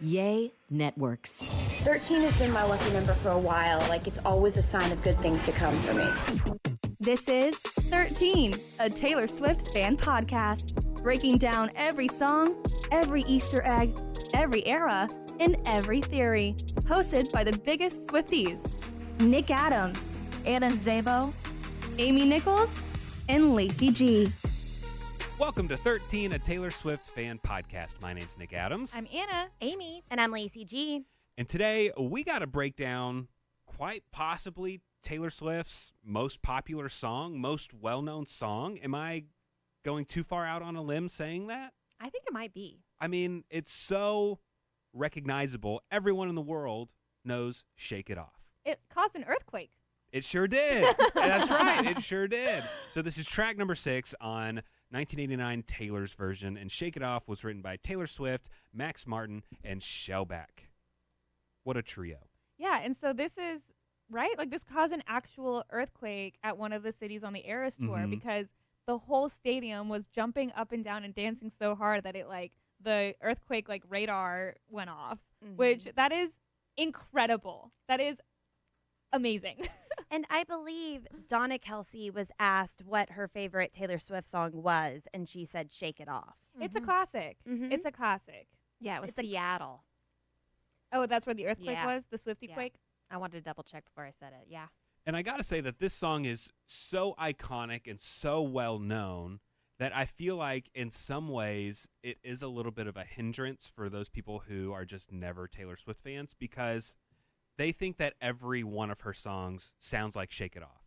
Yay Networks. 13 has been my lucky number for a while. Like, it's always a sign of good things to come for me. This is 13, a Taylor Swift fan podcast, breaking down every song, every Easter egg, every era, and every theory. Hosted by the biggest Swifties, Nick Adams, Anna Szabo, Amy Nichols, and Lacey G. Welcome to 13, a Taylor Swift fan podcast. My name's Nick Adams. I'm Anna. Amy. And I'm Lacey G. And today we got to break down quite possibly Taylor Swift's most popular song, most well-known song. Am I going too far out on a limb saying that? I think it might be. I mean, it's so recognizable. Everyone in the world knows Shake It Off. It caused an earthquake. It sure did. That's right. It sure did. So this is track number 6 on 1989 Taylor's version, and Shake It Off was written by Taylor Swift, Max Martin, and Shellback. What a trio. Yeah, and so this is, right? Like, this caused an actual earthquake at one of the cities on the Eras tour because the whole stadium was jumping up and down and dancing so hard that it, like, the earthquake, like, radar went off, which that is incredible. That is amazing. And I believe Donna Kelsey was asked what her favorite Taylor Swift song was, and she said Shake It Off. It's a classic. It's a classic. Yeah, it was It's like- Seattle. Oh, that's where the earthquake Yeah. was? The Swiftie Yeah. quake? I wanted to double check before I said it. Yeah. And I got to say that this song is so iconic and so well known that I feel like in some ways it is a little bit of a hindrance for those people who are just never Taylor Swift fans because they think that every one of her songs sounds like Shake It Off.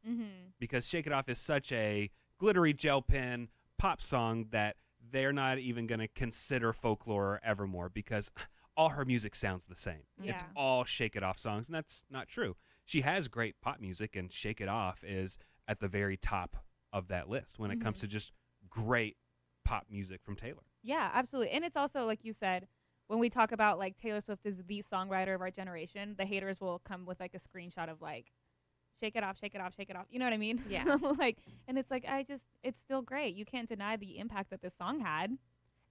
Because Shake It Off is such a glittery gel pen pop song that they're not even going to consider Folklore or Evermore because all her music sounds the same. It's Yeah. all Shake It Off songs, and that's not true. She has great pop music, and Shake It Off is at the very top of that list when it comes to just great pop music from Taylor. Yeah, absolutely. And it's also, like you said, when we talk about, like, Taylor Swift is the songwriter of our generation, the haters will come with, like, a screenshot of, like, shake it off, shake it off, shake it off. You know what I mean? Yeah. Like, and it's like, it's still great. You can't deny the impact that this song had.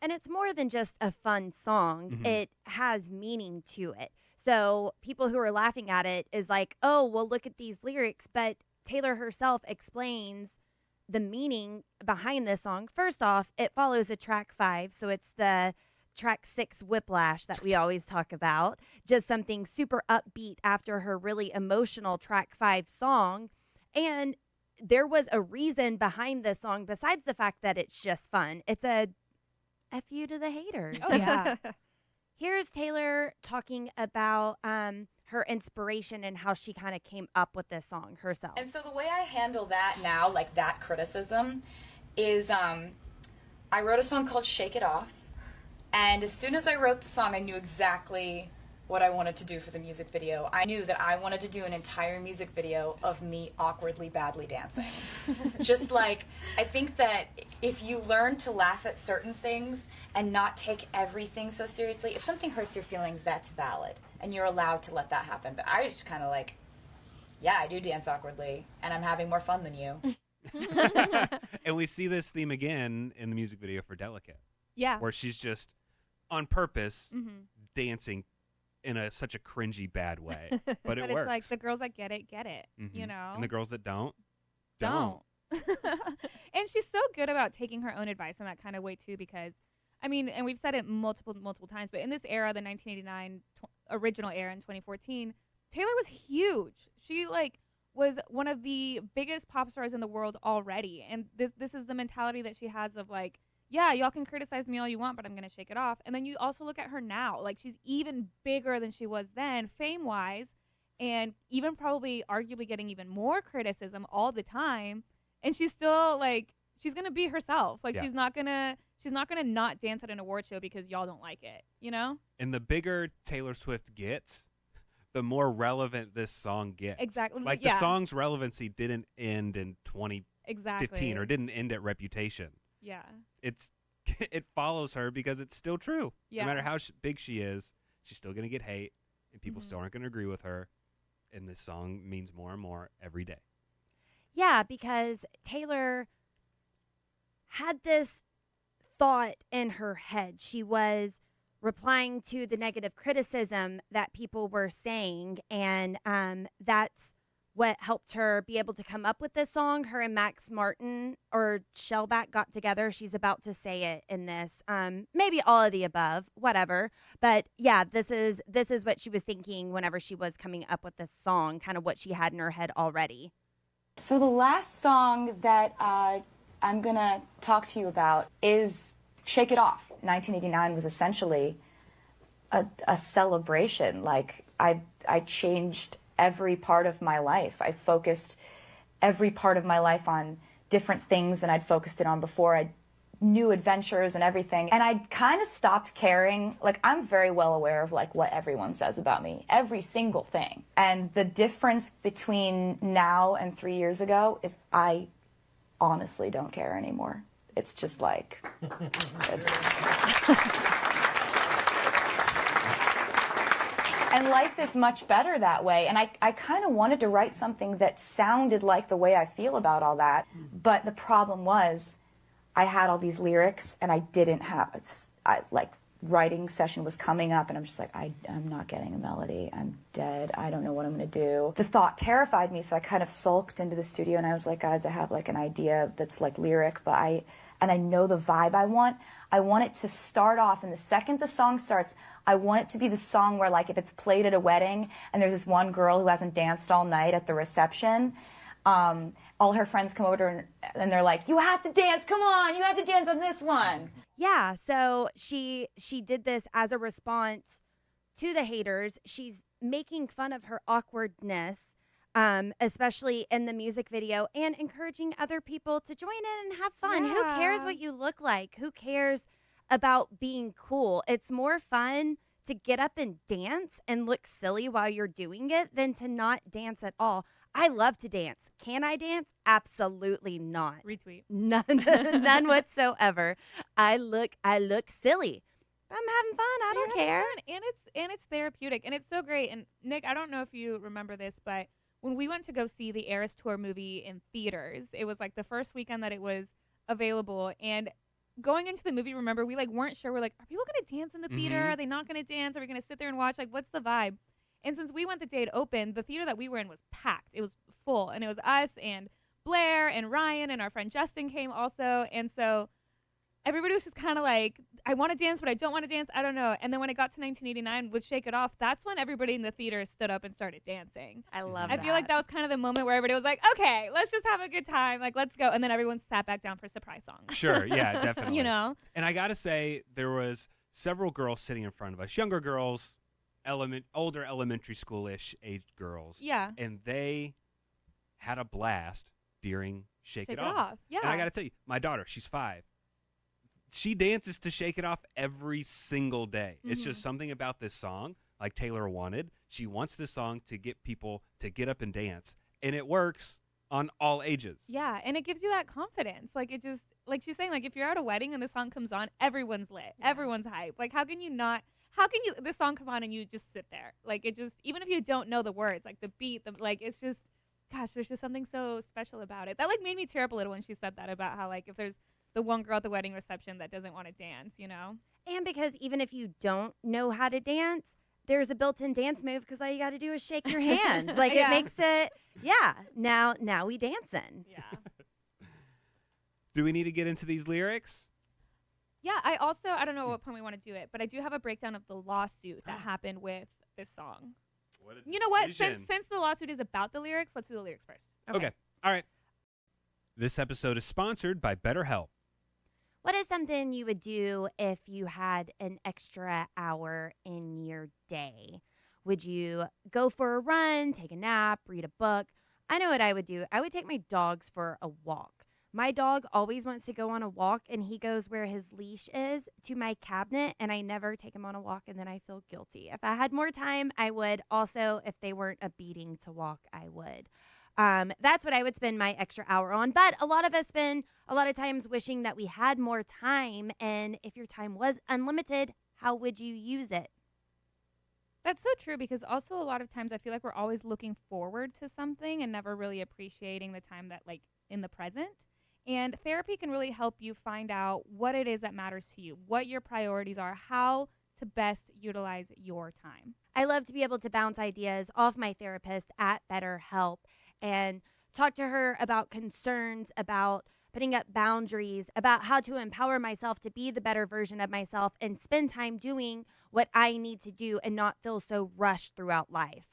And it's more than just a fun song. It has meaning to it. So people who are laughing at it is like, oh, well, look at these lyrics. But Taylor herself explains the meaning behind this song. First off, it follows a track 5. So it's the track 6 Whiplash that we always talk about. Just something super upbeat after her really emotional track 5 song. And there was a reason behind this song besides the fact that it's just fun. It's a F you to the haters. Oh, yeah. Here's Taylor talking about her inspiration and how she kind of came up with this song herself. And so the way I handle that now, like that criticism, is I wrote a song called Shake It Off. And as soon as I wrote the song, I knew exactly what I wanted to do for the music video. I knew that I wanted to do an entire music video of me awkwardly, badly dancing. Just like, I think that if you learn to laugh at certain things and not take everything so seriously, if something hurts your feelings, that's valid. And you're allowed to let that happen. But I was just kind of like, yeah, I do dance awkwardly, and I'm having more fun than you. And we see this theme again in the music video for Delicate, Yeah. where she's just on purpose dancing in such a cringy bad way. But But it it's works. like the girls that get it, you know? And the girls that don't. And she's so good about taking her own advice in that kind of way, too, because, I mean, and we've said it multiple times, but in this era, the 1989 original era in 2014, Taylor was huge. She, like, was one of the biggest pop stars in the world already. And this is the mentality that she has of, like, yeah, y'all can criticize me all you want, but I'm going to shake it off. And then you also look at her now. Like, she's even bigger than she was then, fame-wise, and even probably arguably getting even more criticism all the time. And she's still, like, she's going to be herself. Like, Yeah. she's not going to not dance at an award show because y'all don't like it, you know? And the bigger Taylor Swift gets, the more relevant this song gets. Exactly. Like Yeah. the song's relevancy didn't end in 2015 Exactly. or didn't end at Reputation. Yeah. It follows her because it's still true. Yeah. No matter how big she is, she's still going to get hate, and people still aren't going to agree with her. And this song means more and more every day. Yeah, because Taylor had this thought in her head. She was replying to the negative criticism that people were saying. And that's what helped her be able to come up with this song. Her and Max Martin or Shellback got together. She's about to say it in this. Maybe all of the above, whatever. But yeah, this is what she was thinking whenever she was coming up with this song, kind of what she had in her head already. So the last song that I'm going to talk to you about is Shake It Off. 1989 was essentially a celebration. Like, I changed every part of my life. I focused every part of my life on different things than I'd focused it on before. I new adventures and everything. And I kind of stopped caring. Like, I'm very well aware of like what everyone says about me, every single thing. And the difference between now and 3 years ago is I honestly don't care anymore. It's just like, and life is much better that way. And I kind of wanted to write something that sounded like the way I feel about all that. But the problem was I had all these lyrics and I didn't have, writing session was coming up and I'm just like, I'm not getting a melody. I'm dead. I don't know what I'm going to do. The thought terrified me. So I kind of sulked into the studio and I was like, guys, I have like an idea that's like lyric, but I know the vibe I want. I want it to start off, and the second the song starts, I want it to be the song where, like, if it's played at a wedding and there's this one girl who hasn't danced all night at the reception, all her friends come over to her and they're like, you have to dance, come on, you have to dance on this one. Yeah, so she did this as a response to the haters. She's making fun of her awkwardness, especially in the music video, and encouraging other people to join in and have fun. Who cares what you look like? Who cares about being cool? It's more fun to get up and dance and look silly while you're doing it than to not dance at all. I love to dance. Can I dance? Absolutely not. Retweet. None whatsoever. I look silly. I'm having fun. I don't care. And it's therapeutic, and it's so great. And Nick, I don't know if you remember this, but when we went to go see the Eras Tour movie in theaters, it was like the first weekend that it was available, and going into the movie, remember, we like weren't sure. We're like, are people going to dance in the theater? Are they not going to dance? Are we going to sit there and watch? Like, what's the vibe? And since we went the day it opened, the theater that we were in was packed. It was full, and it was us and Blair and Ryan and our friend Justin came also. And so everybody was just kind of like, I want to dance, but I don't want to dance. I don't know. And then when it got to 1989 with Shake It Off, that's when everybody in the theater stood up and started dancing. I love I that. feel like that was kind of the moment where everybody was like, okay, let's just have a good time. Like, let's go. And then everyone sat back down for surprise songs. Sure, yeah, definitely. You know? And I got to say, there was several girls sitting in front of us, younger girls, older elementary school-ish aged girls. Yeah. And they had a blast during Shake It Off. Yeah. And I got to tell you, my daughter, she's 5. She dances to Shake It Off every single day. It's just something about this song, like Taylor wanted. She wants this song to get people to get up and dance, and it works on all ages. Yeah, and it gives you that confidence. Like, it just, like she's saying, like, if you're at a wedding and the song comes on, everyone's lit. Yeah. Everyone's hyped. Like, how can you this song come on and you just sit there? Like, it just, even if you don't know the words, like the beat, like, it's just, gosh, there's just something so special about it. That, like, made me tear up a little when she said that about how, like, if there's the one girl at the wedding reception that doesn't want to dance, you know? And because even if you don't know how to dance, there's a built-in dance move because all you got to do is shake your hands. Like, it makes it, now we dancing. Yeah. Do we need to get into these lyrics? Yeah, I don't know what point we want to do it, but I do have a breakdown of the lawsuit that happened with this song. What a You know what? decision. Since the lawsuit is about the lyrics, let's do the lyrics first. Okay. All right. This episode is sponsored by BetterHelp. What is something you would do if you had an extra hour in your day? Would you go for a run, take a nap, read a book? I know what I would do. I would take my dogs for a walk. My dog always wants to go on a walk, and he goes where his leash is to my cabinet, and I never take him on a walk, and then I feel guilty. If I had more time, I would. Also, if they weren't a beating to walk, I would. That's what I would spend my extra hour on. But a lot of us spend a lot of times wishing that we had more time. And if your time was unlimited, how would you use it? That's so true, because also a lot of times I feel like we're always looking forward to something and never really appreciating the time that, like, in the present. And therapy can really help you find out what it is that matters to you, what your priorities are, how to best utilize your time? I love to be able to bounce ideas off my therapist at BetterHelp and talk to her about concerns, about putting up boundaries, about how to empower myself to be the better version of myself and spend time doing what I need to do and not feel so rushed throughout life.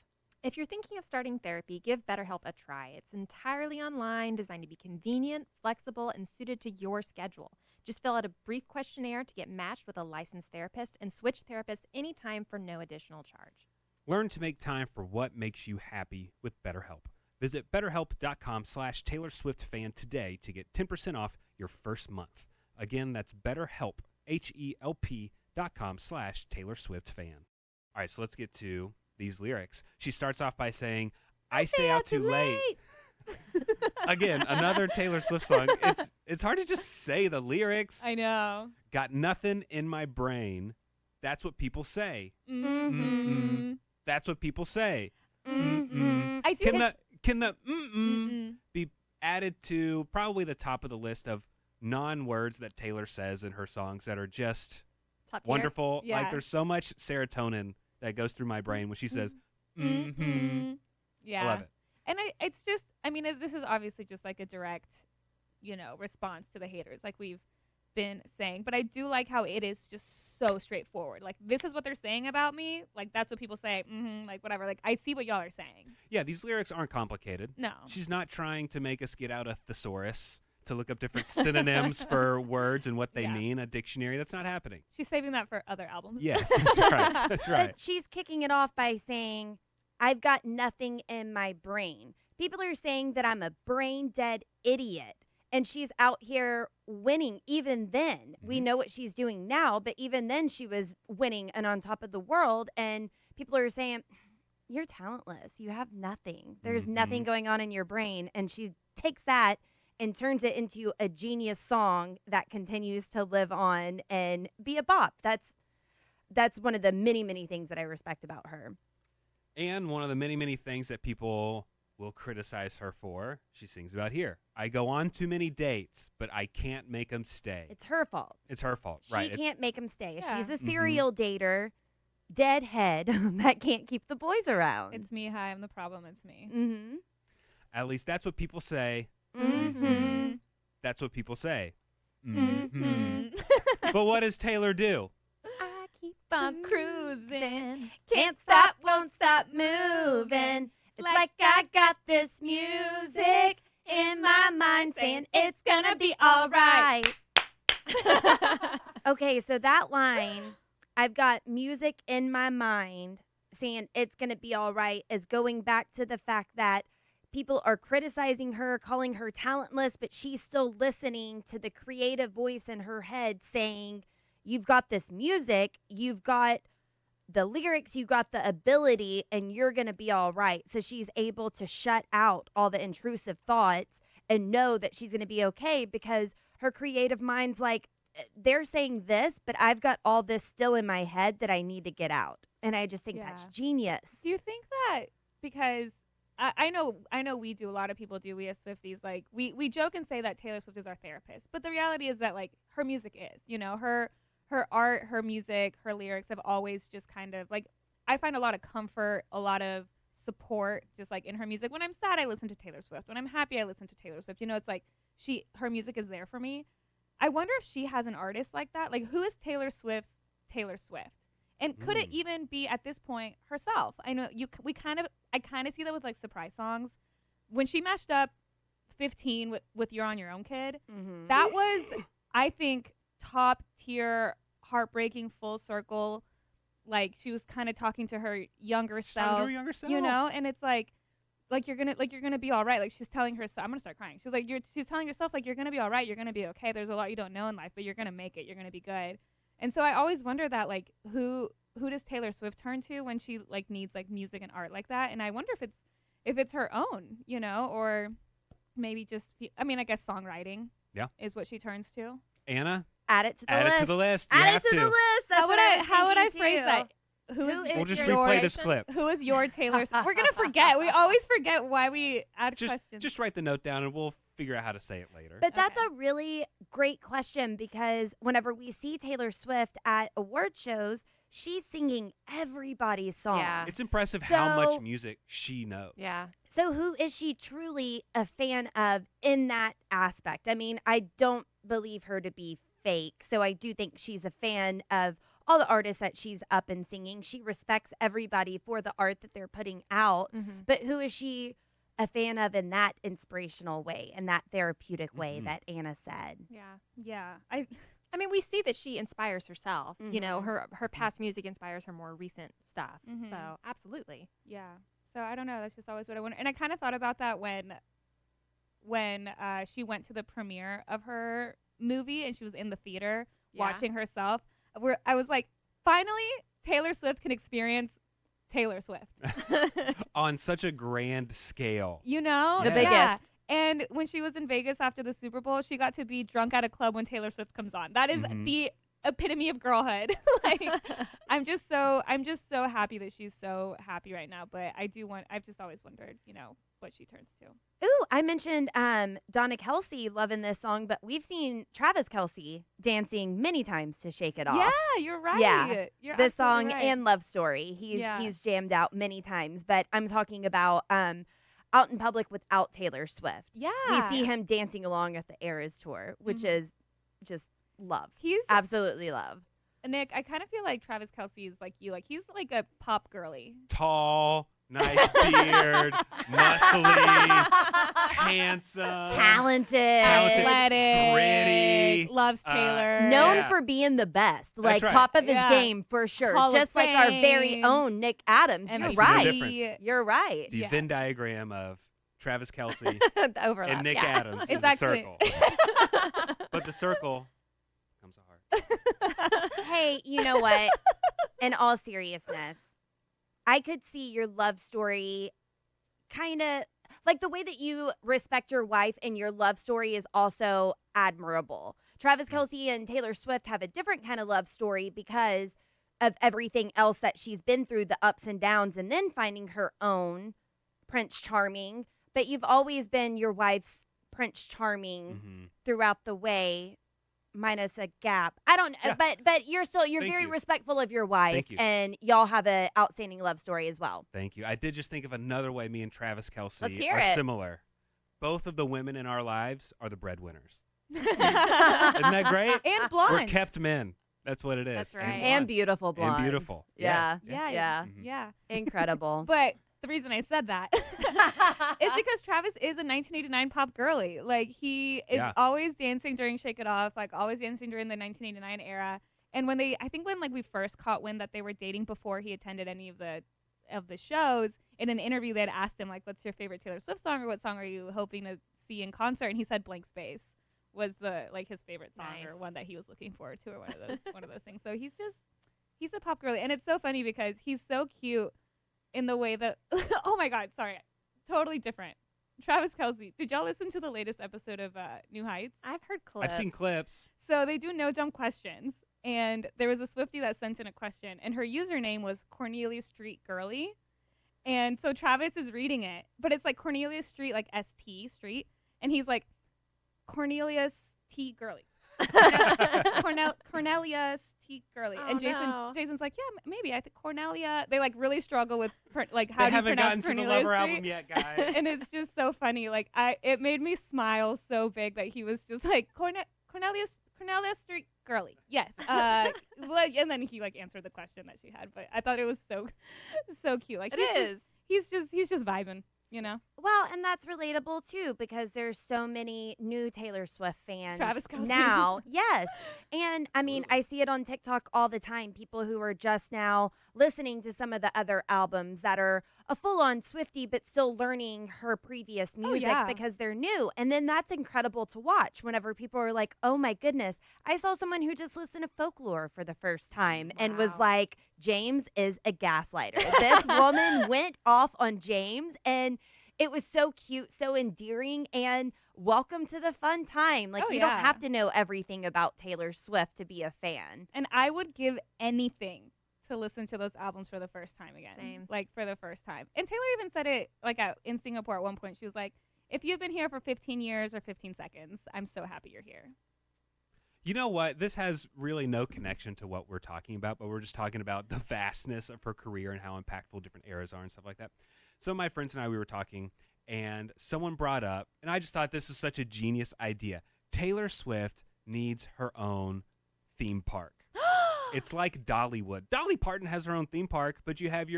If you're thinking of starting therapy, give BetterHelp a try. It's entirely online, designed to be convenient, flexible, and suited to your schedule. Just fill out a brief questionnaire to get matched with a licensed therapist and switch therapists anytime for no additional charge. Learn to make time for what makes you happy with BetterHelp. Visit BetterHelp.com/Taylor Swift fan today to get 10% off your first month. Again, that's BetterHelp, HELP.com/Taylor Swift fan. All right, so let's get to these lyrics. She starts off by saying, I stay out too late. Again, another Taylor Swift song. It's hard to just say the lyrics. I know. Got nothing in my brain. That's what people say. Mm-hmm. That's what people say. I do. Can the be added to probably the top of the list of non-words that Taylor says in her songs that are just Top tier. wonderful? Yeah. Like there's so much serotonin that goes through my brain when she says, Yeah. I love it. And it's just, I mean, this is obviously just like a direct, response to the haters, like we've been saying. But I do like how it is just so straightforward. Like, this is what they're saying about me. Like, that's what people say. Like, whatever. Like, I see what y'all are saying. Yeah, these lyrics aren't complicated. No. She's not trying to make us get out a thesaurus to look up different synonyms for words and what they Yeah. mean, a dictionary. That's not happening. She's saving that for other albums. Yes, that's right. That's right. But she's kicking it off by saying, I've got nothing in my brain. People are saying that I'm a brain dead idiot. And she's out here winning. Even then, we know what she's doing now, but even then she was winning and on top of the world. And people are saying, you're talentless. You have nothing. There's nothing going on in your brain. And she takes that and turns it into a genius song that continues to live on and be a bop. That's one of the many, many things that I respect about her. And one of the many, many things that people will criticize her for, she sings about here. I go on too many dates, but I can't make them stay. It's her fault. It's her fault, She right? can't make him stay. Yeah. She's a serial dater, deadhead that can't keep the boys around. It's me. Hi, I'm the problem. It's me. Mm-hmm. At least that's what people say. Mm-hmm. That's what people say. Mm-hmm. But what does Taylor do? I keep on cruising. Can't stop, won't stop moving. It's like I got this music in my mind saying it's gonna be all right. Okay, so that line, I've got music in my mind saying it's gonna be all right, is going back to the fact that people are criticizing her, calling her talentless, but she's still listening to the creative voice in her head saying, you've got this music, you've got the lyrics, you got the ability, and you're going to be all right. So she's able to shut out all the intrusive thoughts and know that she's going to be okay because her creative mind's like, they're saying this, but I've got all this still in my head that I need to get out. And I just think that's Yeah. genius. Do you think that because I know we do, a lot of people do, we as Swifties, like we joke and say that Taylor Swift is our therapist, but the reality is that like her music is, her art, her music, her lyrics have always just kind of like, I find a lot of comfort, a lot of support just like in her music. When I'm sad, I listen to Taylor Swift. When I'm happy, I listen to Taylor Swift. It's like her music is there for me. I wonder if she has an artist like that. Like, who is Taylor Swift's Taylor Swift? And could it even be at this point herself? I know I kind of see that with like surprise songs. When she mashed up 15 with You're on Your Own, Kid, that was, I think, top tier, heartbreaking, full circle. Like, she was kind of talking to her younger She's talking to self, her younger self. and it's like you're gonna be all right. Like, she's telling herself, I'm gonna start crying. She's like, she's telling herself like, you're gonna be all right. You're gonna be okay. There's a lot you don't know in life, but you're gonna make it. You're gonna be good. And so I always wonder that, like, who does Taylor Swift turn to when she like needs like music and art like that? And I wonder if it's her own, or maybe just, I guess songwriting, is what she turns to. Anna, Add it to the add list. it to the list. You Add have it to the list. That's How would I thinking, phrase too. that? Who is We'll just your replay this inspiration? clip. Who is your Taylor Swift? We're gonna forget. We always forget why we add questions. Just write the note down and we'll figure out how to say it later. But that's Okay. a really great question because whenever we see Taylor Swift at award shows, she's singing everybody's songs. Yeah. It's impressive how much So- music she knows. Yeah. So who is she truly a fan of in that aspect? I mean, I don't believe her to be fake. So I do think she's a fan of all the artists that she's up and singing. She respects everybody for the art that they're putting out. Mhm. But who is she a fan of in that inspirational way, in that therapeutic way Mhm. that Anna said? Yeah. Yeah. I mean, we see that she inspires herself. You know, Mhm. her past music inspires her more recent stuff. Mhm. So absolutely. Yeah. So I don't know. That's just always what I wonder. And I kind of thought about that when she went to the premiere of her movie and she was in the theater Yeah. watching herself. Where I was like, finally, Taylor Swift can experience Taylor Swift. On such a grand scale. You know, The Yeah. biggest. And when she was in Vegas after the Super Bowl, she got to be drunk at a club when Taylor Swift comes on. That is Mhm. the epitome of girlhood. Like, I'm just so happy that she's so happy right now. But I've just always wondered, what she turns to. Ooh, I mentioned Donna Kelsey loving this song, but we've seen Travis Kelsey dancing many times to Shake It Off. Yeah, you're right. Yeah, You're This absolutely song right. and Love Story. He's jammed out many times, but I'm talking about out in public without Taylor Swift. Yeah. We see him dancing along at the Eras tour, which Mhm. is just love. He's Absolutely love. Nick. I kind of feel like Travis Kelsey is like you. Like he's like a pop girly. Tall, nice beard, muscly, handsome, Talented. Athletic, pretty, loves Taylor. Known Yeah. for being the best, like right. top of his Yeah. game for sure. Hall of Just like our very Fame. own Nick Adams. And You're I see no right. difference. You're right. the Yeah. Venn diagram of Travis Kelsey The overlap. and Nick yeah. Adams is It's a actually- circle. But the circle becomes a heart. Hey, you know what? In all seriousness, I could see your love story kind of like the way that you respect your wife and your love story is also admirable. Travis Kelsey and Taylor Swift have a different kind of love story because of everything else that she's been through, the ups and downs, and then finding her own Prince Charming. But you've always been your wife's Prince Charming Mhm. throughout the way, minus a gap. I don't Yeah. but you're Thank very you. respectful of your wife Thank you. and y'all have an outstanding love story as well. Thank you. I did just think of another way me and Travis Kelsey Let's hear are it. similar. Both of the women in our lives are the breadwinners. Isn't that great? and blonde. We're kept men. That's what it is. That's right. And blonde. beautiful blondes. And beautiful. Yeah. Yeah, Yeah. Mhm. yeah. Incredible. But the reason I said that is because Travis is a 1989 pop girly. Like he is Yeah. always dancing during Shake It Off, like always dancing during the 1989 era. And when when we first caught wind that they were dating before he attended any of the shows, in an interview they had asked him like, "What's your favorite Taylor Swift song, or what song are you hoping to see in concert?" And he said "Blank Space" was his favorite song or Nice. one that he was looking forward to, or one of those things. So he's a pop girly, and it's so funny because he's so cute in the way that oh my god, sorry, totally different. Travis Kelsey, did y'all listen to the latest episode of New Heights? I've heard clips. I've seen clips. So they do no dumb questions, and there was a Swiftie that sent in a question, and her username was Cornelia Street Girly, and so Travis is reading it, but it's like Cornelia Street, like ST Street, and he's like Cornelius T Girly. Cornelius T Girly, Oh, and no. Jason's like, yeah, maybe I think Cornelia. They like really struggle with like They how do you haven't pronounce gotten to the Cornelia Lover Street? album yet, guys. And it's just so funny. Like it made me smile so big that he was just like Cornelia Street Girly. Yes. And then he like answered the question that she had. But I thought it was so cute. Like he's just vibing. You know. Well, and that's relatable too because there's so many new Taylor Swift fans Travis Kelce. now. Yes. And I mean, I see it on TikTok all the time. People who are just now listening to some of the other albums that are a full-on Swiftie but still learning her previous music yeah. because they're new. And then that's incredible to watch whenever people are like, "Oh my goodness, I saw someone who just listened to Folklore for the first time and was Wow. like, James is a gaslighter." This woman went off on James and it was so cute, so endearing, and welcome to the fun time. Like, Oh, you don't yeah. have to know everything about Taylor Swift to be a fan. And I would give anything to listen to those albums for the first time again. Same. Like for the first time. And Taylor even said it like in Singapore at one point. She was like, if you've been here for 15 years or 15 seconds, I'm so happy you're here. You know what? This has really no connection to what we're talking about, but we're just talking about the vastness of her career and how impactful different eras are and stuff like that. So my friends and I, we were talking, and someone brought up, and I just thought this is such a genius idea. Taylor Swift needs her own theme park. It's like Dollywood. Dolly Parton has her own theme park, but you have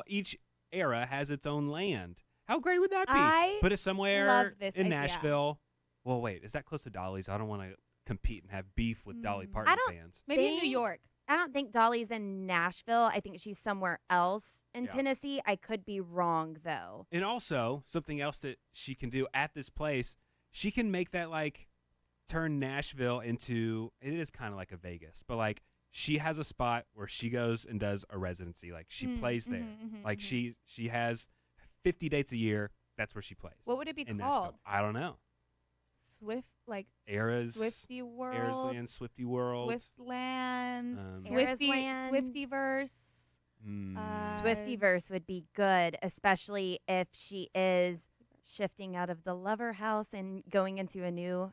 each era has its own land. How great would that be? I Put it somewhere love this in idea. Nashville. Well, wait, is that close to Dolly's? I don't want to compete and have beef with Dolly Parton I don't fans. Maybe in New Think- York. I don't think Dolly's in Nashville. I think she's somewhere else in Yeah. Tennessee. I could be wrong though. And also, something else that she can do at this place, she can make that like turn Nashville into, it is kind of like a Vegas, but like she has a spot where she goes and does a residency. Like she plays there. Like she has 50 dates a year. That's where she plays. What would it be in called? Nashville. I don't know. Swift, like Eras, Swifty World, Eras Land, Swifty World. Swiftland, Eras Land. Swiftyverse. Swiftyverse would be good, especially if she is shifting out of the Lover House and going into a new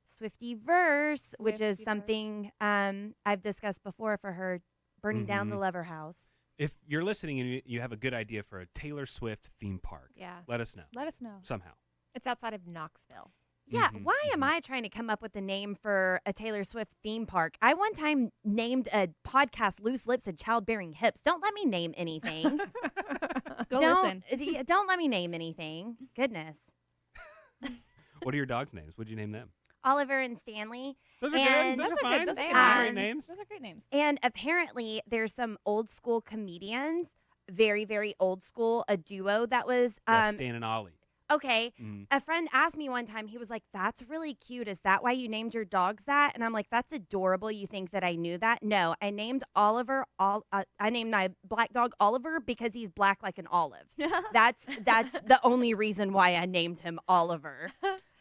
Swiftyverse, which is Swiftyverse. something I've discussed before for her burning down the Mhm. Lover House. If you're listening and you have a good idea for a Taylor Swift theme park, Yeah. let us know Let us know. somehow. It's outside of Knoxville. Yeah, Mhm, why am mhm. I trying to come up with a name for a Taylor Swift theme park? I one time named a podcast Loose Lips and Childbearing Hips. Don't let me name anything. Go don't, listen. don't let me name anything. Goodness. What are your dogs' names? What'd you name them? Oliver and Stanley. Those are And- good. Those Those are are fine. good. Those Those are are great good. names. Those are great names. And apparently there's some old school comedians, very, very old school, a duo that was Yeah, Stan and Ollie. okay. Mhm. A friend asked me one time, he was like, "That's really cute. Is that why you named your dogs that?" And I'm like, "That's adorable. You think that I knew that?" No, I named Oliver. I named my black dog Oliver because he's black like an olive. That's the only reason why I named him Oliver.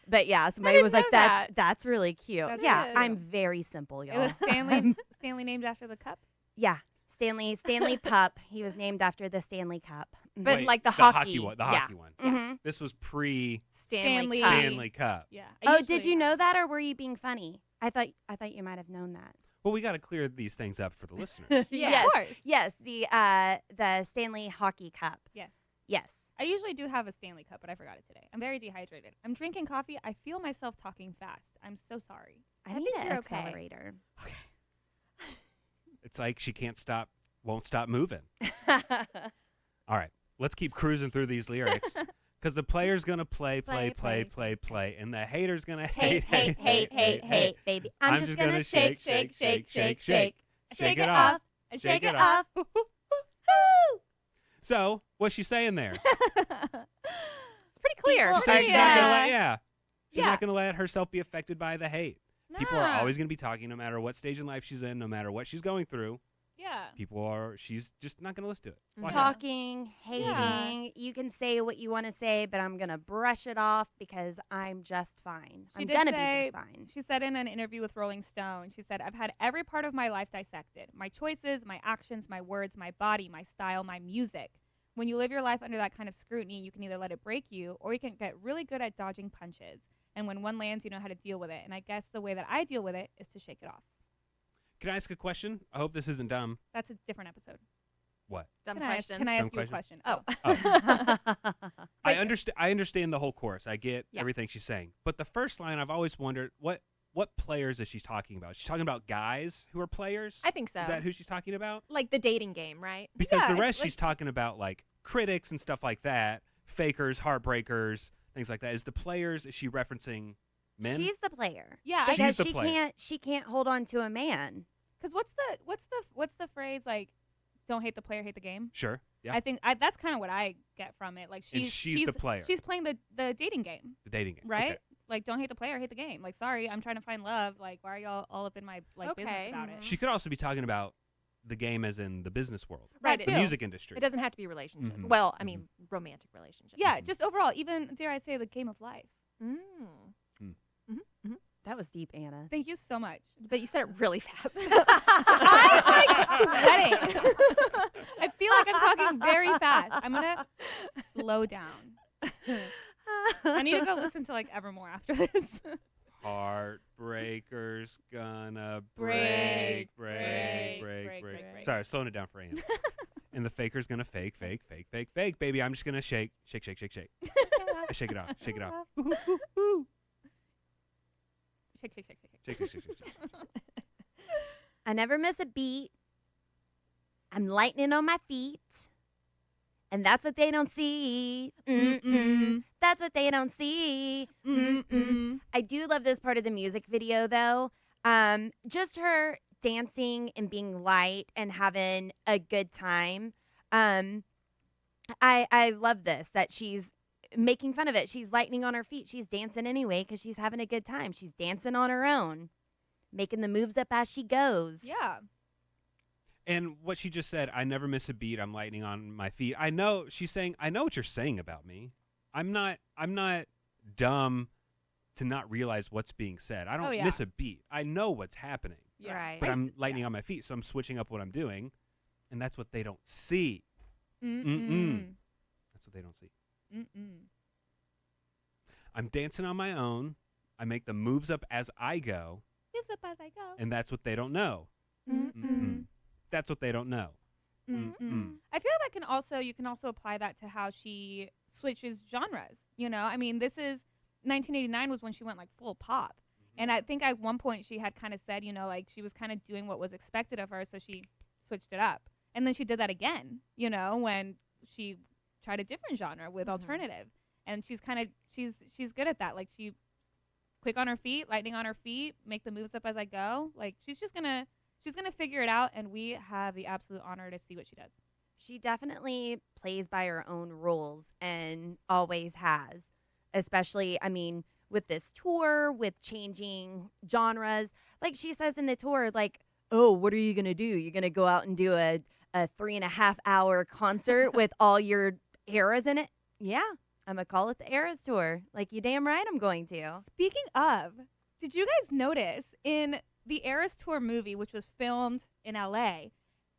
But yeah, somebody didn't was like, know "That's really cute." That's yeah, good. I'm very simple, y'all. It was Stanley named after the cup. Yeah, Stanley Pup. He was named after the Stanley Cup. But Wait, like the hockey hockey. one. The Yeah. hockey one. Mhm. This was pre Stanley. Cup. Stanley Cup. Yeah. Oh, did you know that, or were you being funny? I thought you might have known that. Well, we got to clear these things up for the listeners. Yeah, Yes. of course. Yes, the Stanley Hockey Cup. Yes. Yes. I usually do have a Stanley cup, but I forgot it today. I'm very dehydrated. I'm drinking coffee. I feel myself talking fast. I'm so sorry. I I need think an you're okay. accelerator. It's like she won't stop moving. All right, let's keep cruising through these lyrics because the player's gonna play, and the hater's gonna hate, baby. I'm just gonna shake. Shake it off. Shake it off. So, what's she saying there? It's pretty clear. People- She's saying she's not gonna let, she's Yeah. not gonna let herself be affected by the hate. People are Nah. always gonna be talking, no matter what stage in life she's in, no matter what she's going through. Yeah. She's just not gonna listen to it. Watch Yeah. out. Talking, hating. Yeah. You can say what you want to say, but I'm gonna brush it off because I'm just fine. She I'm did gonna be say- just fine. She said in an interview with Rolling Stone, she said, "I've had every part of my life dissected. My choices, my actions, my words, my body, my style, my music. When you live your life under that kind of scrutiny, you can either let it break you or you can get really good at dodging punches. And when one lands, you know how to deal with it. And I guess the way that I deal with it is to shake it off." Can I ask a question? I hope this isn't dumb. That's a different episode. What? Dumb Can I ask, questions. can I ask Dumb you a question? question? Oh. I understand the whole chorus. I get Yeah. everything she's saying. But the first line, I've always wondered what players is she talking about? She's talking about guys who are players? I think so. Is that who she's talking about? Like the dating game, right? Because Yeah, the it's rest like- she's talking about like critics and stuff like that, fakers, heartbreakers, things like that. Is she referencing men? She's the player. Yeah, She's because the she player. can't hold on to a man. Because what's the phrase like? Don't hate the player, hate the game. Sure. Yeah. I think that's kind of what I get from it. Like And she's the player. She's playing the dating game, the dating game. right? Okay. Like, don't hate the player, hate the game. Like, sorry, I'm trying to find love. Like, why are y'all all up in my business Okay. about it? She could also be talking about the game as in the business world, Right. That the too. music industry. It doesn't have to be relationships. Mhm. Well, I mean, romantic relationships. Yeah, just overall, even dare I say, the game of life. Mm. That was deep, Anna. Thank you so much. But you said it really fast. I'm like sweating. I feel like I'm talking very fast. I'm gonna slow down. I need to go listen to like Evermore after this. Heartbreaker's gonna Break, break. break. Sorry, slowing it down for Ian. And the faker's gonna fake. Baby, I'm just gonna shake. I shake it off. Ooh, ooh, ooh. Shake. Shake. I never miss a beat. I'm lightning on my feet. And that's what they don't see. Mm-mm. That's what they don't see. Mm-mm. I do love this part of the music video, though. Just her dancing and being light and having a good time. I love this, that she's making fun of it. She's lightning on her feet. She's dancing anyway because she's having a good time. She's dancing on her own, making the moves up as she goes. Yeah. And what she just said, I never miss a beat. I'm lightning on my feet. I know she's saying, I know what you're saying about me. I'm not dumb to not realize what's being said. I don't miss a beat. I know what's happening. Yeah. Right. But I'm lightning on my feet, so I'm switching up what I'm doing, and that's what they don't see. Mm-mm. That's what they don't see. Mm-mm. I'm dancing on my own. I make the moves up as I go, Moves up as I go. and that's what they don't know. Mm-mm. That's what they don't know. Mm-mm. I feel that you can also apply that to how she switches genres. You know, I mean, this is 1989 was when she went like full pop. And I think at one point she had kind of said, you know, like she was kind of doing what was expected of her, so she switched it up. And then she did that again, you know, when she tried a different genre with alternative. And she's good at that. Like she quick on her feet, lightning on her feet, make the moves up as I go. Like she's gonna figure it out, and we have the absolute honor to see what she does. She definitely plays by her own rules and always has, especially, I mean, with this tour, with changing genres. Like she says in the tour, like, oh, what are you going to do? You're going to go out and do a 3.5-hour concert with all your eras in it? Yeah, I'm going to call it the Eras Tour. Like, you damn right I'm going to. Speaking of, did you guys notice in the Eras Tour movie, which was filmed in LA,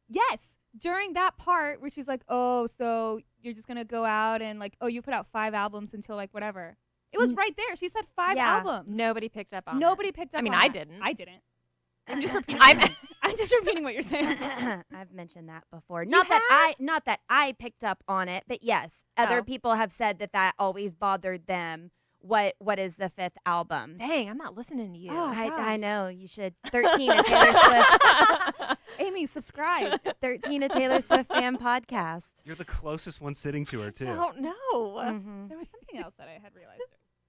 yes, during that part where she's like, oh, so you're just going to go out and like, oh, you put out 5 albums until like whatever. It was right there. She said 5 albums. Nobody picked up on Nobody picked up on I that. didn't. I didn't. I'm just repeating. I'm just repeating what you're saying. I've mentioned that before. Not that I picked up on it, but yes, other people have said that always bothered them. What is the 5th album? Dang, I'm not listening to you. Oh, I know you should. 13 a Taylor Swift. Amy, subscribe. 13 a Taylor Swift fan podcast. You're the closest one sitting to her, too. I don't know. Mhm. There was something else that I had realized.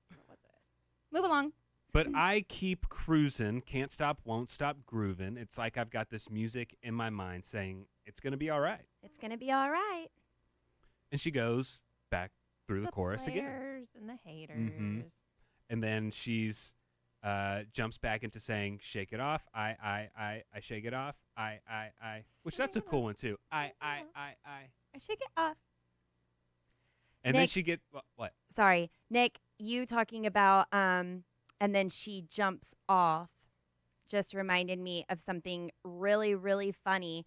What was it? Move along. But I keep cruising, can't stop, won't stop grooving. It's like I've got this music in my mind saying, it's going to be all right. It's gonna be all right. And she goes back through the chorus again. players and the haters. Mhm. And then she's jumps back into saying, shake it off. I shake it off. I. Which that's a cool one, too. I. I shake it off. And then Nick. she get, what? Sorry, Nick. You talking about and then she jumps off. Just reminded me of something really, really funny.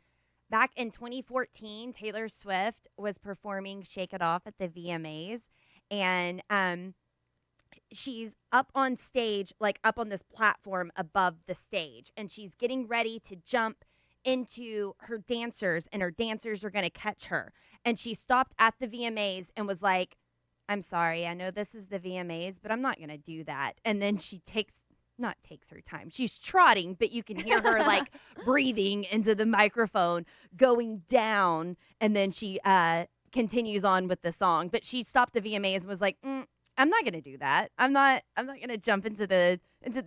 Back in 2014, Taylor Swift was performing Shake It Off at the VMAs. And she's up on stage, like up on this platform above the stage. And she's getting ready to jump into her dancers, and her dancers are going to catch her. And she stopped at the VMAs and was like, I'm sorry, I know this is the VMAs, but I'm not going to do that. And then she takes her time. She's trotting, but you can hear her like breathing into the microphone, going down, and then she continues on with the song. But she stopped the VMAs and was like, I'm not gonna do that. I'm not gonna jump into the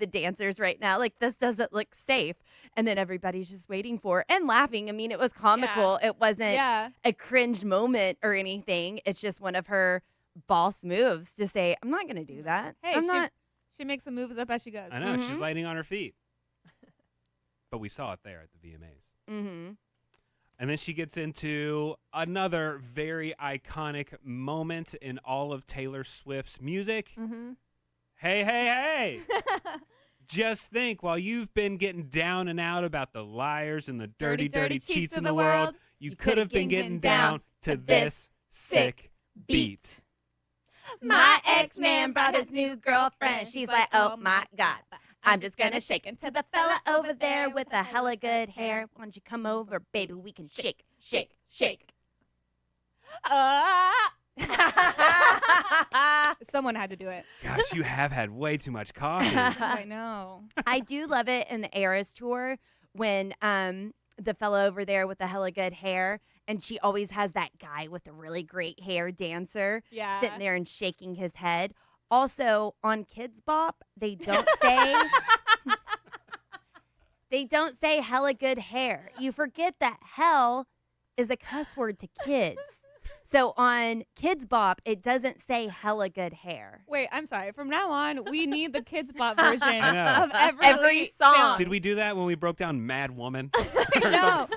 dancers right now. Like, this doesn't look safe. And then everybody's just waiting for her and laughing. I mean, it was comical. It wasn't a cringe moment or anything. It's just one of her boss moves to say, I'm not gonna do that. Hey, I'm not. She makes the moves up as she goes. I know, she's lighting on her feet. But we saw it there at the VMAs. Mm-hmm. And then she gets into another very iconic moment in all of Taylor Swift's music. Mm-hmm. Hey. Just think, while you've been getting down and out about the liars and the dirty cheats in the world, you could have been getting down to this sick beat. My ex-man brought his new girlfriend. She's like, oh my God. I'm just gonna shake it to the fella over there with a hella good hair. Why don't you come over, baby? We can shake, shake, shake. Someone had to do it. Gosh, you have had way too much coffee. I know. I do love it in the Eras tour when the fella over there with the hella good hair, and she always has that guy with the really great hair dancer Yeah. sitting there and shaking his head. Also on Kids Bop, they don't say hella good hair. You forget that hell is a cuss word to kids. So on Kids Bop, it doesn't say hella good hair. Wait, I'm sorry. From now on, we need the Kids Bop version I know. of every Every song. Did we do that when we broke down Mad Woman? or No.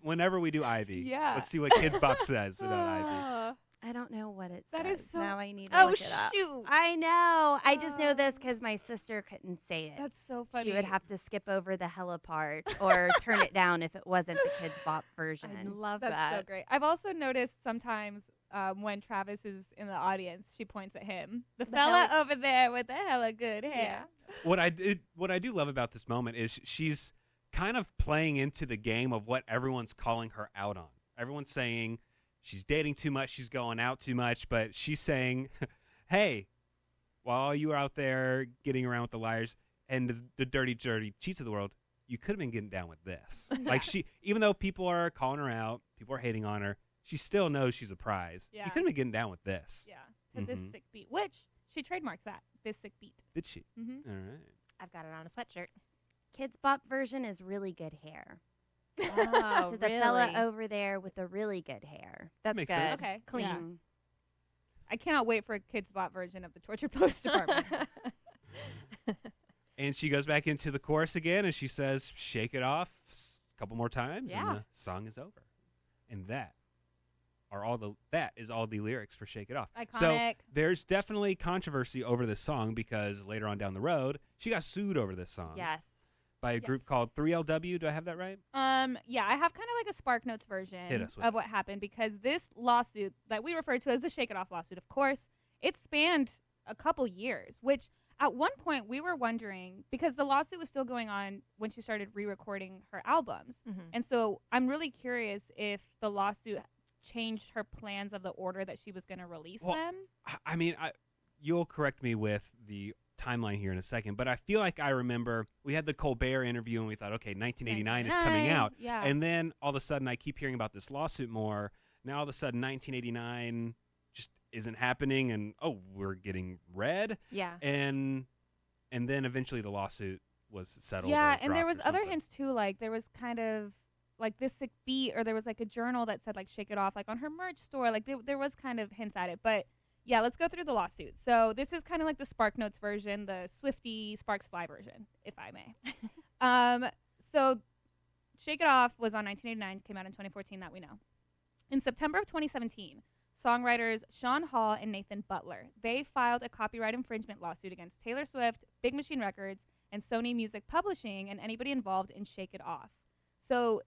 whenever we do Ivy. Yeah. Let's see what Kids Bop says about Ivy. I don't know what it says. That is so- Now I need to Oh, look it up. shoot. I know. I just know this because my sister couldn't say it. That's so funny. She would have to skip over the hella part or turn it down if it wasn't the Kids Bop version. I love That's that. so great. I've also noticed sometimes when Travis is in the audience, she points at him. The fella over there with the hella good hair. What I do love about this moment is she's kind of playing into the game of what everyone's calling her out on. Everyone's saying she's dating too much, she's going out too much, but she's saying, hey, while you were out there getting around with the liars and the dirty cheats of the world, you could have been getting down with this. Like even though people are calling her out, people are hating on her, she still knows she's a prize. Yeah. You could have been getting down with this. Yeah. To this Mhm. sick beat, which she trademarked that. This sick beat. Did she? Mm-hmm. All right. I've got it on a sweatshirt. Kids Bop version is really good hair. Oh, To the fella over there with the really good hair. That's Makes good. sense. Okay. Clean. Yeah. I cannot wait for a Kids Bop version of the Torture Poets Department. And she goes back into the chorus again, and she says, "Shake it off" a couple more times, Yeah. and the song is over. And that is all the lyrics for "Shake It Off." So Iconic. there's definitely controversy over this song because later on down the road, she got sued over this song Yes. by a group Yes. called 3LW. Do I have that right? Yeah, I have kind of like a Spark Notes version Hit us with of what happened because this lawsuit that we refer to as the Shake It Off lawsuit, of course, it spanned a couple years, which at one point we were wondering because the lawsuit was still going on when she started re-recording her albums. Mhm. And so I'm really curious if the lawsuit changed her plans of the order that she was going to release Well, them. I mean, you'll correct me with the timeline here in a second, but I feel like I remember we had the Colbert interview and we thought, okay, 1989 is coming out. Yeah. And then all of a sudden I keep hearing about this lawsuit more. Now all of a sudden 1989 just isn't happening and we're getting red. Yeah. And then eventually the lawsuit was settled. Yeah, or and there dropped was or other something. hints too, like there was kind of like this sick beat, or there was like a journal that said like "Shake It Off" like on her merch store. Like there was kind of hints at it, but yeah, let's go through the lawsuit. So this is kind of like the Spark Notes version, the Swifty Sparks Fly version, if I may. So "Shake It Off" was on 1989, came out in 2014, that we know. In September of 2017, songwriters Sean Hall and Nathan Butler, they filed a copyright infringement lawsuit against Taylor Swift, Big Machine Records, and Sony Music Publishing and anybody involved in Shake It Off. So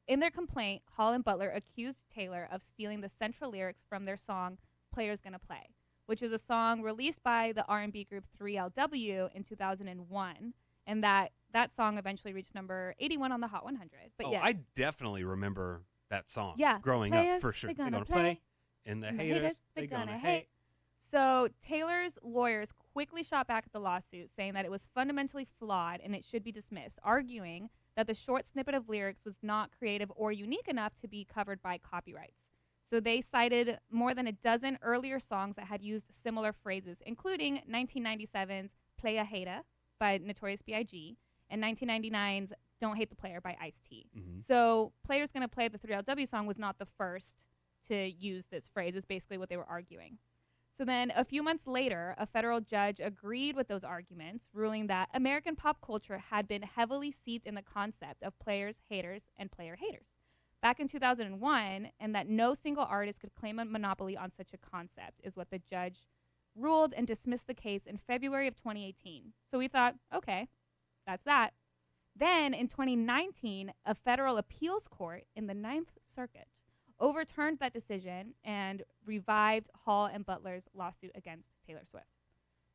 in their complaint, Hall and Butler accused Taylor of stealing the central lyrics from their song "Players Gonna Play," which is a song released by the R&B group 3LW in 2001, and that song eventually reached number 81 on the Hot 100. But yes, I definitely remember that song. Yeah, Growing players, up, for sure. they They're gonna gonna play. And the and the haters, haters, they they gonna gonna hate. So Taylor's lawyers quickly shot back at the lawsuit, saying that it was fundamentally flawed and it should be dismissed, arguing that the short snippet of lyrics was not creative or unique enough to be covered by copyrights. So they cited more than a dozen earlier songs that had used similar phrases, including 1997's "Play a Hater" by Notorious B.I.G. and 1999's "Don't Hate the Player" by Ice-T. Mhm. So Players Gonna Play, the 3LW song, was not the first to use this phrase, is basically what they were arguing. So then a few months later, a federal judge agreed with those arguments, ruling that American pop culture had been heavily seeped in the concept of players, haters, and player haters back in 2001, and that no single artist could claim a monopoly on such a concept, is what the judge ruled, and dismissed the case in February of 2018. So we thought, okay, that's that. Then in 2019, a federal appeals court in the Ninth Circuit overturned that decision and revived Hall and Butler's lawsuit against Taylor Swift.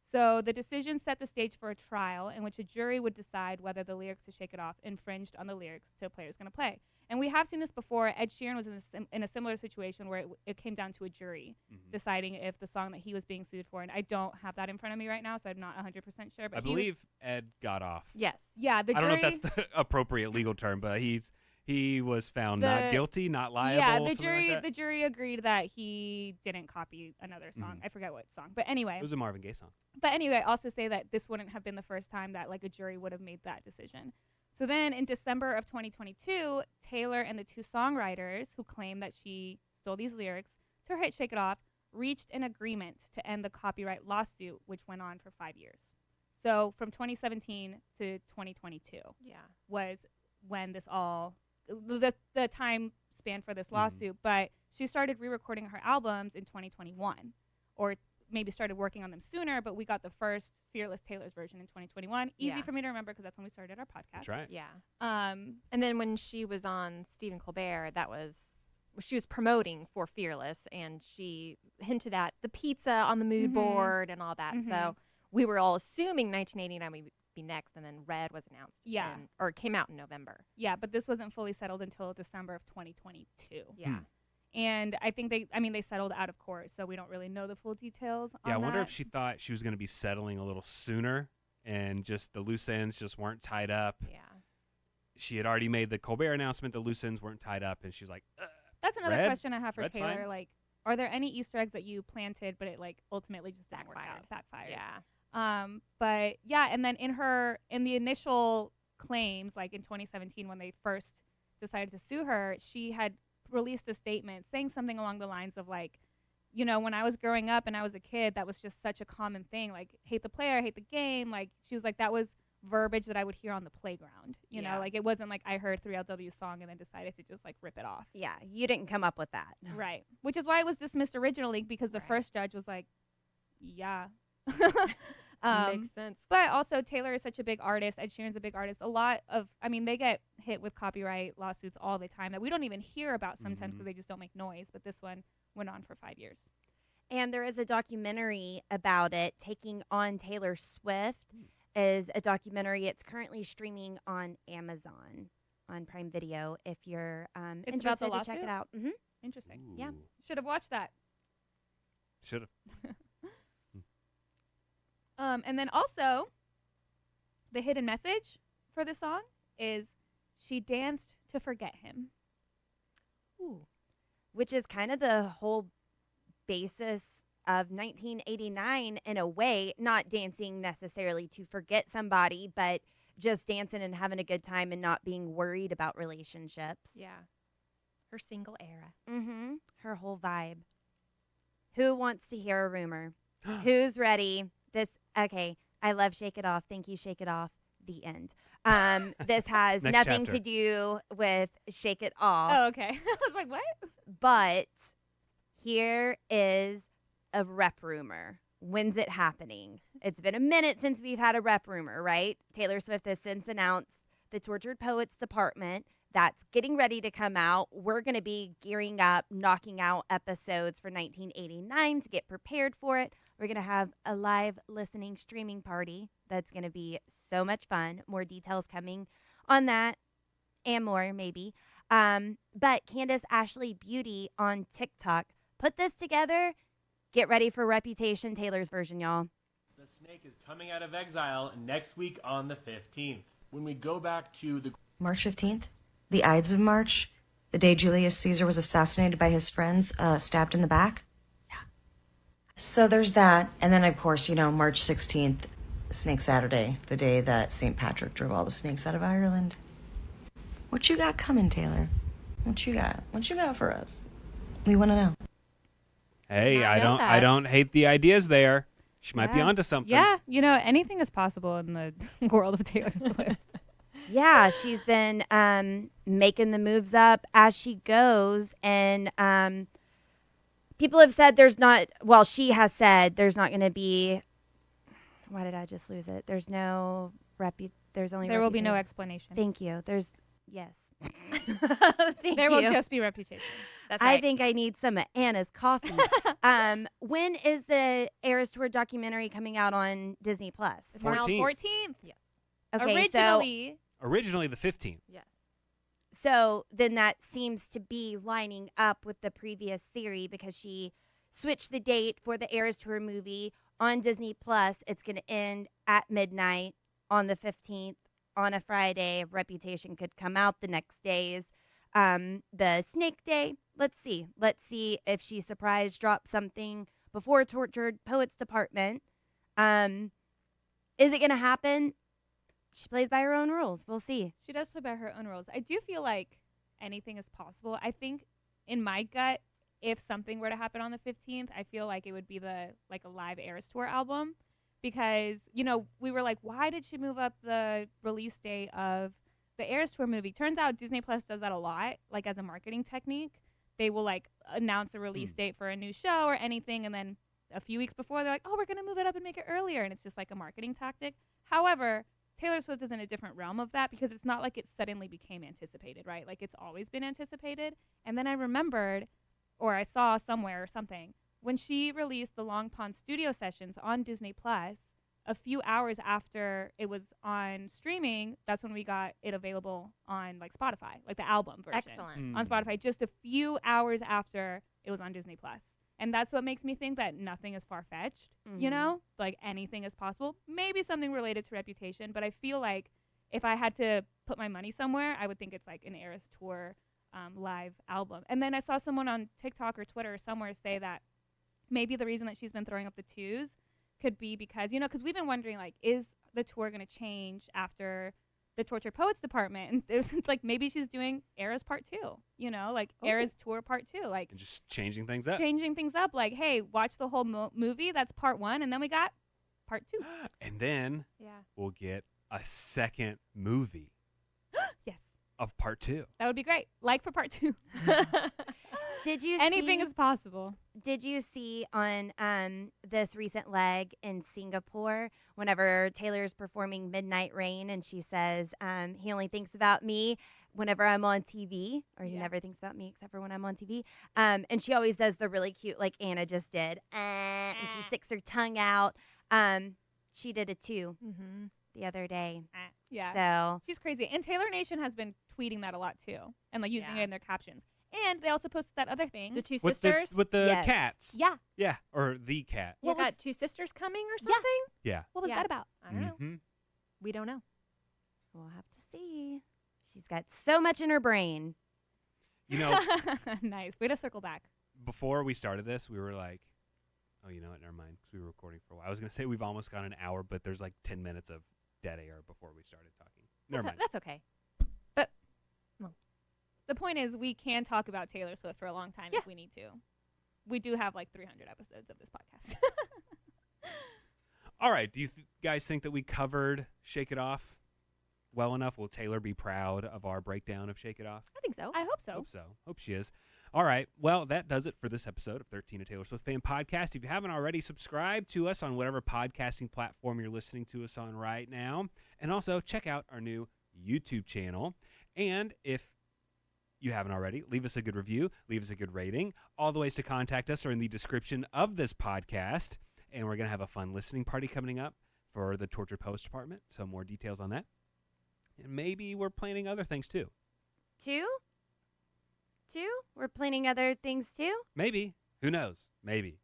So the decision set the stage for a trial in which a jury would decide whether the lyrics to Shake It Off infringed on the lyrics to Players Gonna Play. And we have seen this before. Ed Sheeran was in a similar situation where it came down to a jury deciding if the song that he was being sued for, and I don't have that in front of me right now, so I'm not 100% sure. But I believe Ed got off. Yes. Yeah, the I jury. don't know if that's the appropriate legal term, but he was found not guilty, not liable. Yeah, something like that. the jury agreed that he didn't copy another song. I forget what song, but anyway. It was a Marvin Gaye song. But anyway, also say that this wouldn't have been the first time that like a jury would have made that decision. So then in December of 2022, Taylor and the two songwriters who claim that she stole these lyrics to her hit Shake It Off reached an agreement to end the copyright lawsuit, which went on for 5 years. So from 2017 to 2022 was when this all, the time span for this lawsuit. But she started re-recording her albums in 2021, or maybe started working on them sooner, but we got the first Fearless Taylor's version in 2021. Easy for me to remember because that's when we started our podcast. That's right. Yeah. And then when she was on Stephen Colbert, she was promoting for Fearless, and she hinted at the pizza on the mood board and all that. So we were all assuming 1989 would be next, and then Red was announced. Or came out in November. Yeah, but this wasn't fully settled until December of 2022. Yeah. And I think they settled out of court, so we don't really know the full details on Yeah, I wonder that. if she thought she was going to be settling a little sooner and just the loose ends just weren't tied up. Yeah. She had already made the Colbert announcement. The loose ends weren't tied up, and she's like, That's another Red? question I have for Red's Taylor. fine. Like, are there any Easter eggs that you planted, but it like ultimately just didn't work out, backfired? Yeah. But yeah, and then in the initial claims, like in 2017 when they first decided to sue her, she had released a statement saying something along the lines of like, you know, when I was growing up and I was a kid, that was just such a common thing. Like, hate the player, hate the game. Like, she was like, that was verbiage that I would hear on the playground. You know, like it wasn't like I heard 3LW's song and then decided to just like rip it off. Yeah, you didn't come up with that. Right. Which is why it was dismissed originally, because the first judge was like, yeah. Makes sense. But also Taylor is such a big artist. Ed Sheeran's a big artist. They get hit with copyright lawsuits all the time that we don't even hear about sometimes because they just don't make noise. But this one went on for 5 years. And there is a documentary about it. Taking on Taylor Swift is a documentary. It's currently streaming on Amazon on Prime Video. If you're It's about interested the to check lawsuit? it out. Interesting. Yeah. Should have watched that. should have. And then also, the hidden message for the song is she danced to forget him. Ooh. Which is kind of the whole basis of 1989 in a way, not dancing necessarily to forget somebody, but just dancing and having a good time and not being worried about relationships. Yeah. Her single era. Mm-hmm. Her whole vibe. Who wants to hear a rumor? Who's ready? Okay, I love Shake It Off. Thank you, Shake It Off. The end. This has Next nothing chapter. to do with Shake It Off. Oh, okay. I was like, what? But here is a rep rumor. When's it happening? It's been a minute since we've had a rep rumor, right? Taylor Swift has since announced the Tortured Poets Department. That's getting ready to come out. We're going to be gearing up, knocking out episodes for 1989 to get prepared for it. We're going to have a live listening streaming party. That's going to be so much fun. More details coming on that and more, maybe. But Candace Ashley Beauty on TikTok put this together. Get ready for Reputation, Taylor's version, y'all. The Snake is coming out of exile next week on the 15th. When we go back to the March 15th, the Ides of March, the day Julius Caesar was assassinated by his friends, stabbed in the back. Yeah. So there's that. And then, of course, March 16th, Snake Saturday, the day that St. Patrick drove all the snakes out of Ireland. What you got coming, Taylor? What you got? What you got for us? We want to know. Hey, I know I that. don't hate the ideas there. She might be Yeah. onto something. Yeah, anything is possible in the world of Taylor Swift. Yeah, she's been making the moves up as she goes. And people have said she has said there's not going to be, why did I just lose it? There's no there's only There will be no reputation. explanation. Thank you. Yes. There will just be reputation. That's right. I think I need some of Anna's coffee. When is the Eras Tour documentary coming out on Disney Plus? It's on 14th. 14th. Yes. Okay, Originally the 15th. Yes. so then that seems to be lining up with the previous theory because she switched the date for the Eras Tour movie on Disney Plus. It's going to end at midnight on the 15th on a Friday. Reputation could come out the next days. The Snake Day. Let's see if she surprise drops something before Tortured Poets Department. Is it going to happen? She plays by her own rules. We'll see. She does play by her own rules. I do feel like anything is possible. I think in my gut, if something were to happen on the 15th, I feel like it would be a live Eras Tour album because, we were like, why did she move up the release date of the Eras Tour movie? Turns out Disney Plus does that a lot, like as a marketing technique. They will announce a release date for a new show or anything, and then a few weeks before they're like, oh, we're going to move it up and make it earlier, and it's just like a marketing tactic. However, Taylor Swift is in a different realm of that because it's not like it suddenly became anticipated, right? Like it's always been anticipated. And then I remembered, or I saw somewhere or something, when she released the Long Pond studio sessions on Disney Plus, a few hours after it was on streaming, that's when we got it available on Spotify, like the album version. Excellent. On Spotify, just a few hours after it was on Disney Plus. And that's what makes me think that nothing is far-fetched, anything is possible. Maybe something related to Reputation, but I feel like if I had to put my money somewhere, I would think it's like an Eras Tour live album. And then I saw someone on TikTok or Twitter or somewhere say that maybe the reason that she's been throwing up the twos could be because, because we've been wondering, is the tour going to change after the Tortured Poets Department? And it's like maybe she's doing Eras Part 2, Eras Tour Part 2. And just changing things up. Hey, watch the whole movie. That's Part 1. And then we got Part 2. And then we'll get a second movie. Yes. Of Part 2. That would be great. For Part 2. Did you Anything is possible. Did you see on this recent leg in Singapore, whenever Taylor's performing Midnight Rain and she says, he only thinks about me whenever I'm on TV, or he never thinks about me except for when I'm on TV. And she always does the really cute, like Anna just did, and she sticks her tongue out. She did it too the other day. Yeah. So she's crazy. And Taylor Nation has been tweeting that a lot too and using it in their captions. And they also posted that other thing. The two With sisters? with the Yes. cats. Yeah. Yeah, or the cat. You got two sisters coming or something? Yeah. What was that about? I don't know. Mhm. We don't know. we'll have to see. She's got so much in her brain. Nice. Way to circle back. Before we started this, we were like, oh, you know what? Never mind, because we were recording for a while. I was going to say we've almost got an hour, but there's 10 minutes of dead air before we started talking. Never mind. That's okay. The point is we can talk about Taylor Swift for a long time if we need to. We do have 300 episodes of this podcast. All right. Do you guys think that we covered Shake It Off well enough? Will Taylor be proud of our breakdown of Shake It Off? I think so. I hope so. Hope so. Hope she is. All right. Well, that does it for this episode of 13, a Taylor Swift Fan Podcast. If you haven't already, subscribe to us on whatever podcasting platform you're listening to us on right now. And also check out our new YouTube channel. And if you haven't already, leave us a good review, leave us a good rating. All the ways to contact us are in the description of this podcast. And we're going to have a fun listening party coming up for the Tortured Poets Department. So more details on that. And maybe we're planning other things too. Two? We're planning other things too? Maybe. Who knows? Maybe.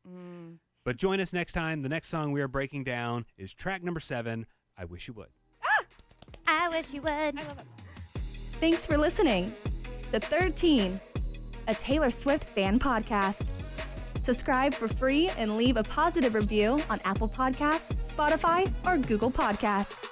But join us next time. The next song we are breaking down is track number 7, I Wish You Would. I wish you would. I love it. Thanks for listening. The 13, a Taylor Swift fan podcast. Subscribe for free and leave a positive review on Apple Podcasts, Spotify, or Google Podcasts.